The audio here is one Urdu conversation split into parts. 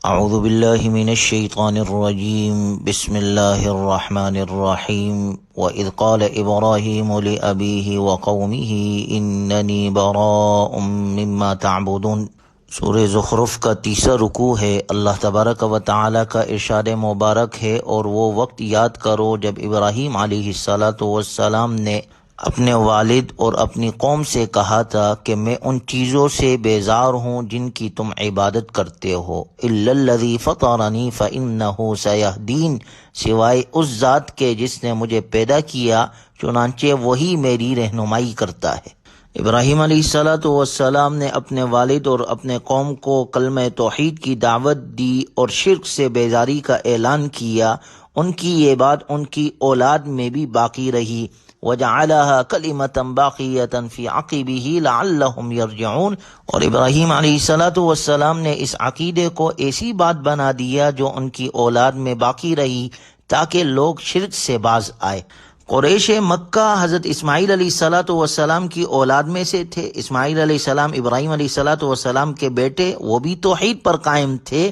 اعوذ باللہ من الشیطان الرجیم بسم اللہ الرحمن الرحیم وَإِذْ قَالَ إِبْرَاهِيمُ لِأَبِيهِ وَقَوْمِهِ إِنَّنِي بَرَاءٌ مِّمَّا تَعْبُدُونَ۔ سورہ زخرف کا تیسرا رکوع ہے۔ اللہ تبارک و تعالی کا ارشاد مبارک ہے، اور وہ وقت یاد کرو جب ابراہیم علیہ السلام نے اپنے والد اور اپنی قوم سے کہا تھا کہ میں ان چیزوں سے بیزار ہوں جن کی تم عبادت کرتے ہو، الا الذی فطرنی فانہ سیہدین، سوائے اس ذات کے جس نے مجھے پیدا کیا، چنانچہ وہی میری رہنمائی کرتا ہے۔ ابراہیم علیہ السلام نے اپنے والد اور اپنے قوم کو کلمہ توحید کی دعوت دی اور شرک سے بیزاری کا اعلان کیا۔ ان کی یہ بات ان کی اولاد میں بھی باقی رہی۔ وَجَعَلَهَا كَلِمَةً بَاقِيَةً فِي عَقِبِهِ لَعَلَّهُمْ يَرْجِعُونَ، اور ابراہیم علیہ السلام نے اس عقیدے کو ایسی بات بنا دیا جو ان کی اولاد میں باقی رہی تاکہ لوگ شرک سے باز آئے۔ قریش مکہ حضرت اسماعیل علیہ السلام کی اولاد میں سے تھے۔ اسماعیل علیہ السلام ابراہیم علیہ السلام کے بیٹے، وہ بھی توحید پر قائم تھے،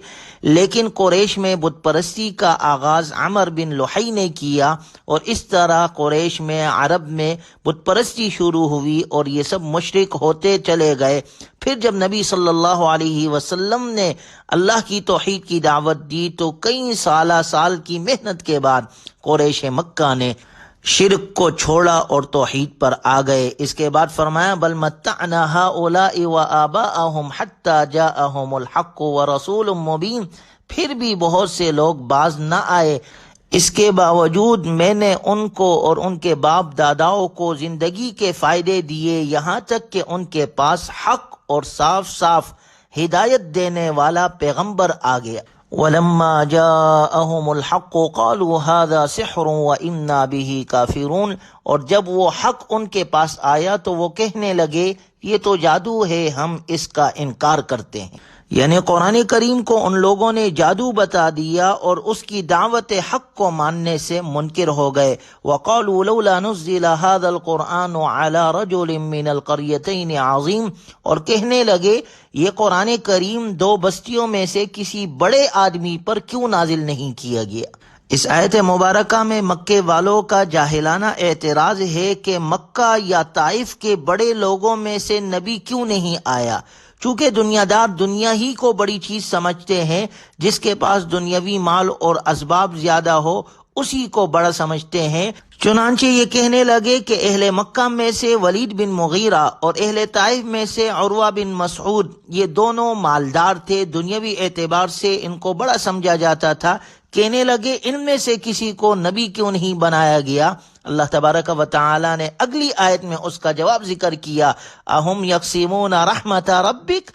لیکن قریش میں بت پرستی کا آغاز عمر بن لحی نے کیا، اور اس طرح قریش میں، عرب میں بت پرستی شروع ہوئی اور یہ سب مشرک ہوتے چلے گئے۔ پھر جب نبی صلی اللہ علیہ وسلم نے اللہ کی توحید کی دعوت دی تو کئی سال کی محنت کے بعد قریش مکہ نے شرک کو چھوڑا اور توحید پر آ گئے۔ اس کے بعد فرمایا بل متعنا هؤلاء وآباءهم حتى جاءهم الحق ورسول مبین، پھر بھی بہت سے لوگ باز نہ آئے، اس کے باوجود میں نے ان کو اور ان کے باپ داداؤں کو زندگی کے فائدے دیے، یہاں تک کہ ان کے پاس حق اور صاف صاف ہدایت دینے والا پیغمبر آ گیا۔ وَلَمَّا جَاءَهُمُ الْحَقُّ قَالُوا هَذَا سِحْرٌ وَإِنَّا بِهِ كَافِرُونَ، اور جب وہ حق ان کے پاس آیا تو وہ کہنے لگے یہ تو جادو ہے، ہم اس کا انکار کرتے ہیں۔ یعنی قرآن کریم کو ان لوگوں نے جادو بتا دیا اور اس کی دعوت حق کو ماننے سے منکر ہو گئے۔ وَقَالُوا لَوْلَا نُزِّلَ هَذَا الْقُرْآنُ عَلَى رَجُلٍ مِّنَ الْقَرْيَتَيْنِ عَظِيمٍ، اور کہنے لگے یہ قرآن کریم دو بستیوں میں سے کسی بڑے آدمی پر کیوں نازل نہیں کیا گیا۔ اس آیت مبارکہ میں مکے والوں کا جاہلانہ اعتراض ہے کہ مکہ یا طائف کے بڑے لوگوں میں سے نبی کیوں نہیں آیا، چونکہ دنیا دار دنیا ہی کو بڑی چیز سمجھتے ہیں، جس کے پاس دنیاوی مال اور اسباب زیادہ ہو اسی کو بڑا سمجھتے ہیں۔ چنانچہ یہ کہنے لگے کہ اہل مکہ میں سے ولید بن مغیرہ اور اہل طائف میں سے عروہ بن مسعود، یہ دونوں مالدار تھے، دنیاوی اعتبار سے ان کو بڑا سمجھا جاتا تھا۔ کہنے لگے ان میں سے کسی کو نبی کیوں نہیں بنایا گیا۔ اللہ تبارک و تعالی نے اگلی آیت میں اس کا جواب ذکر کیا، اہم یقسمون رحمت ربک،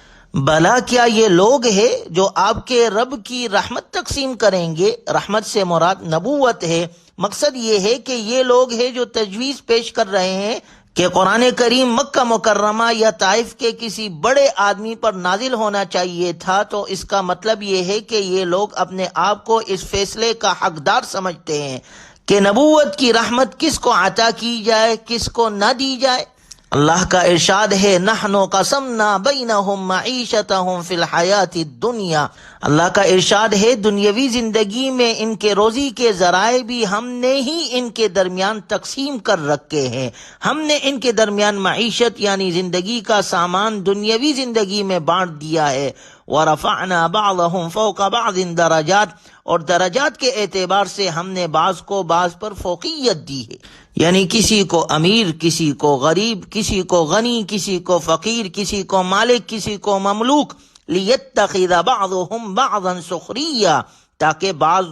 بلا کیا یہ لوگ ہیں جو آپ کے رب کی رحمت تقسیم کریں گے۔ رحمت سے مراد نبوت ہے۔ مقصد یہ ہے کہ یہ لوگ ہیں جو تجویز پیش کر رہے ہیں کہ قرآن کریم مکہ مکرمہ یا طائف کے کسی بڑے آدمی پر نازل ہونا چاہیے تھا، تو اس کا مطلب یہ ہے کہ یہ لوگ اپنے آپ کو اس فیصلے کا حقدار سمجھتے ہیں کہ نبوت کی رحمت کس کو عطا کی جائے، کس کو نہ دی جائے۔ اللہ کا ارشاد ہے نحن قسمنا بینہم معیشتہم فی الحیات الدنیا، اللہ کا ارشاد ہے دنیاوی زندگی میں ان کے روزی کے ذرائع بھی ہم نے ہی ان کے درمیان تقسیم کر رکھے ہیں۔ ہم نے ان کے درمیان معیشت یعنی زندگی کا سامان دنیاوی زندگی میں بانٹ دیا ہے۔ وَرَفَعْنَا بَعْضَهُمْ فَوْقَ بَعْضٍ درجات، اور درجات کے اعتبار سے ہم نے بعض کو بعض پر فوقیت دی ہے، یعنی کسی کو امیر، کسی کو غریب، کسی کو غنی، کسی کو فقیر، کسی کو مالک، کسی کو مملوک، لِيَتَّخِذَ بَعْضُهُمْ بَعْضًا سُخْرِيًّا، تاکہ بعض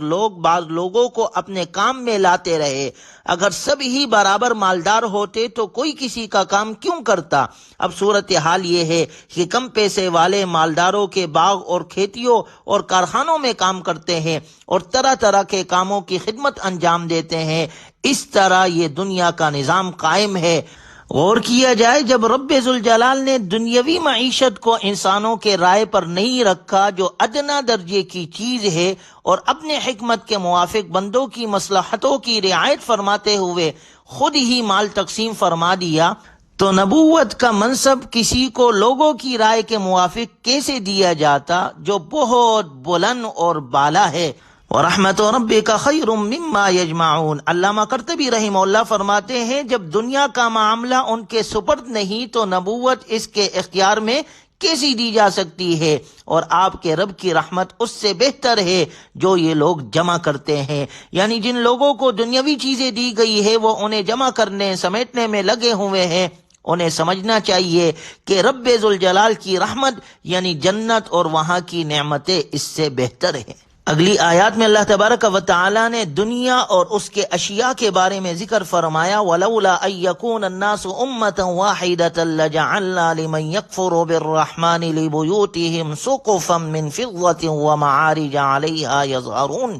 لوگوں کو اپنے کام میں لاتے رہے۔ اگر سب ہی برابر مالدار ہوتے تو کوئی کسی کا کام کیوں کرتا؟ اب صورتحال یہ ہے کہ کم پیسے والے مالداروں کے باغ اور کھیتیوں اور کارخانوں میں کام کرتے ہیں اور طرح طرح کے کاموں کی خدمت انجام دیتے ہیں۔ اس طرح یہ دنیا کا نظام قائم ہے۔ غور کیا جائے، جب رب ذوالجلال نے دنیاوی معیشت کو انسانوں کے رائے پر نہیں رکھا جو ادنا درجے کی چیز ہے، اور اپنے حکمت کے موافق بندوں کی مصلحتوں کی رعایت فرماتے ہوئے خود ہی مال تقسیم فرما دیا، تو نبوت کا منصب کسی کو لوگوں کی رائے کے موافق کیسے دیا جاتا جو بہت بلند اور بالا ہے؟ وَرَحْمَتُ رَبِّكَ خَيْرٌ مِّمَّا يَجْمَعُونَ۔ علامہ قرطبی رحمہ اللہ فرماتے ہیں جب دنیا کا معاملہ ان کے سپرد نہیں تو نبوت اس کے اختیار میں کیسی دی جا سکتی ہے، اور آپ کے رب کی رحمت اس سے بہتر ہے جو یہ لوگ جمع کرتے ہیں۔ یعنی جن لوگوں کو دنیاوی چیزیں دی گئی ہے وہ انہیں جمع کرنے سمیٹنے میں لگے ہوئے ہیں، انہیں سمجھنا چاہیے کہ رب ذوالجلال کی رحمت یعنی جنت اور وہاں کی نعمتیں اس سے بہتر ہیں۔ اگلی آیات میں اللہ تبارک و تعالی نے دنیا اور اس کے اشیاء کے بارے میں ذکر فرمایا، وَلَوْلَا أَن يَكُونَ النَّاسُ أُمَّةً وَاحِدَةً لَجَعَلْنَا لِمَن يَكْفُرُ بِالرَّحْمَنِ لِبُيُوتِهِمْ سُقُفًا مِّن فِضَّةٍ وَمَعَارِجَ عَلَيْهَا يَظْهَرُونَ۔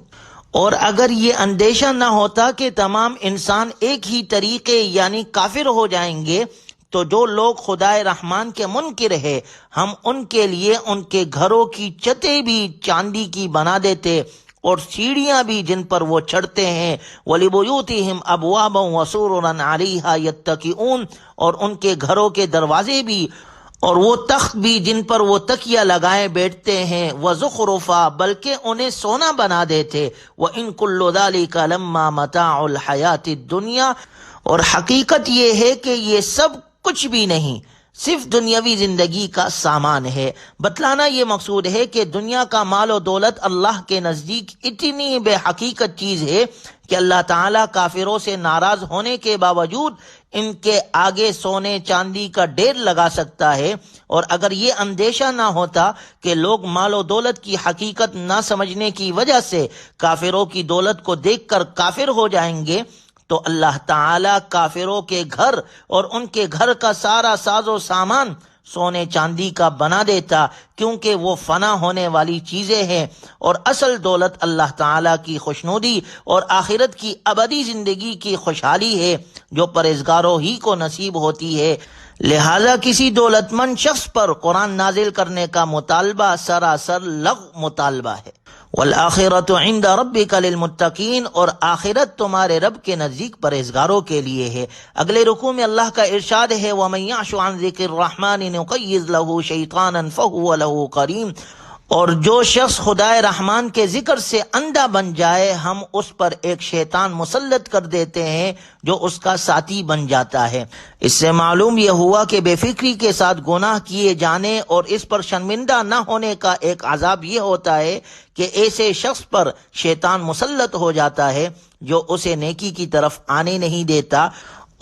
اور اگر یہ اندیشہ نہ ہوتا کہ تمام انسان ایک ہی طریقے یعنی کافر ہو جائیں گے، تو جو لوگ خدائے رحمان کے منکر ہے ہم ان کے لیے ان کے گھروں کی چھتیں بھی چاندی کی بنا دیتے اور سیڑھیاں بھی جن پر وہ چڑھتے ہیں، وَلِبُيُوتِهِمْ أَبْوَابًا وَسُرُرًا عَلَيْهَا يَتَّكِئُونَ، اور ان کے گھروں کے دروازے بھی اور وہ تخت بھی جن پر وہ تکیہ لگائے بیٹھتے ہیں، وَزُخْرُفًا، بلکہ انہیں سونا بنا دیتے، وَإِن كُلُّ ذَلِكَ لَمَّا مَتَاعُ الْحَيَاةِ الدُّنْيَا، اور حقیقت یہ ہے کہ یہ سب کچھ بھی نہیں، صرف دنیاوی زندگی کا سامان ہے۔ بتلانا یہ مقصود ہے کہ دنیا کا مال و دولت اللہ کے نزدیک اتنی بے حقیقت چیز ہے کہ اللہ تعالیٰ کافروں سے ناراض ہونے کے باوجود ان کے آگے سونے چاندی کا ڈھیر لگا سکتا ہے، اور اگر یہ اندیشہ نہ ہوتا کہ لوگ مال و دولت کی حقیقت نہ سمجھنے کی وجہ سے کافروں کی دولت کو دیکھ کر کافر ہو جائیں گے، تو اللہ تعالیٰ کافروں کے گھر اور ان کے گھر کا سارا ساز و سامان سونے چاندی کا بنا دیتا، کیونکہ وہ فنا ہونے والی چیزیں ہیں، اور اصل دولت اللہ تعالیٰ کی خوشنودی اور آخرت کی ابدی زندگی کی خوشحالی ہے جو پرہیزگاروں ہی کو نصیب ہوتی ہے۔ لہذا کسی دولت مند شخص پر قرآن نازل کرنے کا مطالبہ سراسر لغو مطالبہ ہے۔ وَالْآخِرَةُ عِنْدَ رَبِّكَ لِلْمُتَّقِينَ، اور آخرت تمہارے رب کے نزدیک پرہیزگاروں کے لیے ہے۔ اگلے رکوع میں اللہ کا ارشاد ہے، وَمَن يَعْشُ عَن ذِكْرِ الرَّحْمَنِ نُقَيِّضْ لَهُ شَيْطَانًا فَهُوَ لَهُ قَرِينٌ، اور جو شخص خدائے رحمان کے ذکر سے اندھا بن جائے ہم اس پر ایک شیطان مسلط کر دیتے ہیں جو اس کا ساتھی بن جاتا ہے۔ اس سے معلوم یہ ہوا کہ بے فکری کے ساتھ گناہ کیے جانے اور اس پر شرمندہ نہ ہونے کا ایک عذاب یہ ہوتا ہے کہ ایسے شخص پر شیطان مسلط ہو جاتا ہے جو اسے نیکی کی طرف آنے نہیں دیتا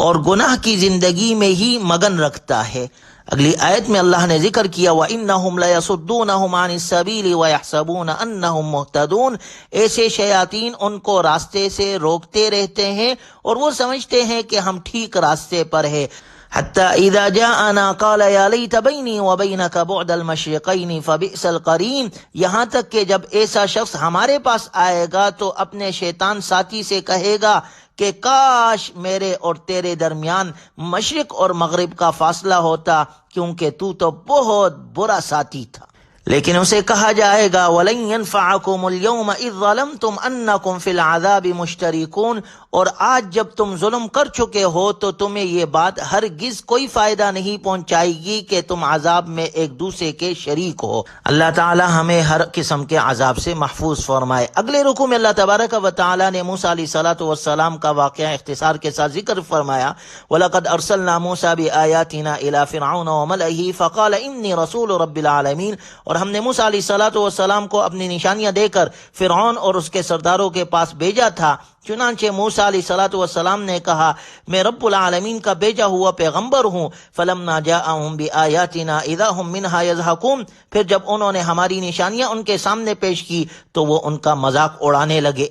اور گناہ کی زندگی میں ہی مگن رکھتا ہے۔ اگلی آیت میں اللہ نے ذکر کیا، وَإِنَّهُمْ لَيَصُدُّونَهُمْ عَنِ السَّبِيلِ وَيَحْسَبُونَ أَنَّهُمْ مُهْتَدُونَ، ایسے شیاطین ان کو راستے سے روکتے رہتے ہیں اور وہ سمجھتے ہیں کہ ہم ٹھیک راستے پر ہیں، حَتَّى إِذَا جَاءَنَا قَالَ يَا لَيْتَ بَيْنِي وَبَيْنَكَ بُعْدَ الْمَشْرِقَيْنِ فَبِئْسَ الْقَرِينُ، یہاں تک کہ جب ایسا شخص ہمارے پاس آئے گا تو اپنے شیطان ساتھی سے کہے گا کہ کاش میرے اور تیرے درمیان مشرق اور مغرب کا فاصلہ ہوتا، کیونکہ تو بہت برا ساتھی تھا۔ لیکن اسے کہا جائے گا، وَلَن يَنفَعَكُمُ الْيَوْمَ إِذْ ظَلَمْتُمْ أَنَّكُمْ فِي الْعَذَابِ مُشْتَرِكُونَ، اور آج جب تم ظلم کر چکے ہو تو تمہیں یہ بات ہرگز کوئی فائدہ نہیں پہنچائے گی کہ تم عذاب میں ایک دوسرے کے شریک ہو۔ اللہ تعالی ہمیں ہر قسم کے عذاب سے محفوظ فرمائے۔ اگلے رکوع میں اللہ تبارک و تعالی نے موسیٰ علیہ الصلوۃ والسلام کا واقعہ اختصار کے ساتھ ذکر فرمایا، وَلَقَدْ أَرْسَلْنَا مُوسَىٰ بِآيَاتِنَا إِلَىٰ فِرْعَوْنَ وَمَلَئِهِ فَقَالَ إِنِّي رَسُولُ رَبِّ الْعَالَمِينَ، اور ہم نے موسیٰ علیہ الصلوۃ والسلام کو اپنی نشانیاں دے کر فرعون اور اس کے سرداروں کے پاس بھیجا تھا۔ چنانچہ موسیٰ علیہ الصلوۃ والسلام نے کہا، میں رب العالمین کا بھیجا ہوا پیغمبر ہوں۔ فَلَمَّا جَاءَهُم بِآيَاتِنَا إِذَا هُم مِّنْهَا يَضْحَكُونَ، پھر جب انہوں نے ہماری نشانیاں ان کے سامنے پیش کی تو وہ ان کا مذاق اڑانے لگے۔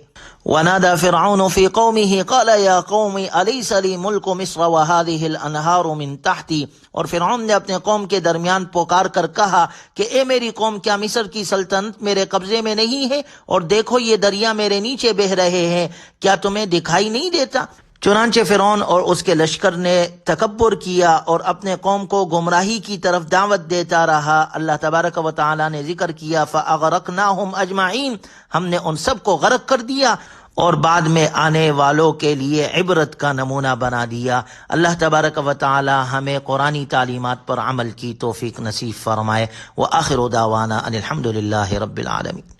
وَنَادَى فِرْعَوْنُ فِي قَوْمِهِ قَالَ يَا قَوْمِ أَلَيْسَ لِي مُلْكُ مِصْرَ وَهَٰذِهِ الْأَنْهَارُ مِن تَحْتِي، اور فرعون نے اپنے قوم کے درمیان پکار کر کہا کہ اے میری قوم، کیا مصر کی سلطنت میرے قبضے میں نہیں ہے؟ اور دیکھو یہ دریا میرے نیچے بہہ رہے ہیں، کیا تمہیں دکھائی نہیں دیتا؟ چنانچہ فرعون اور اس کے لشکر نے تکبر کیا اور اپنے قوم کو گمراہی کی طرف دعوت دیتا رہا۔ اللہ تبارک و تعالی نے ذکر کیا، فَأَغْرَقْنَاهُمْ أَجْمَعِينَ، ہم نے ان سب کو غرق کر دیا، اور بعد میں آنے والوں کے لیے عبرت کا نمونہ بنا دیا۔ اللہ تبارک و تعالی ہمیں قرآنی تعلیمات پر عمل کی توفیق نصیب فرمائے۔ وآخر دعوانا ان الحمد للہ رب العالمین۔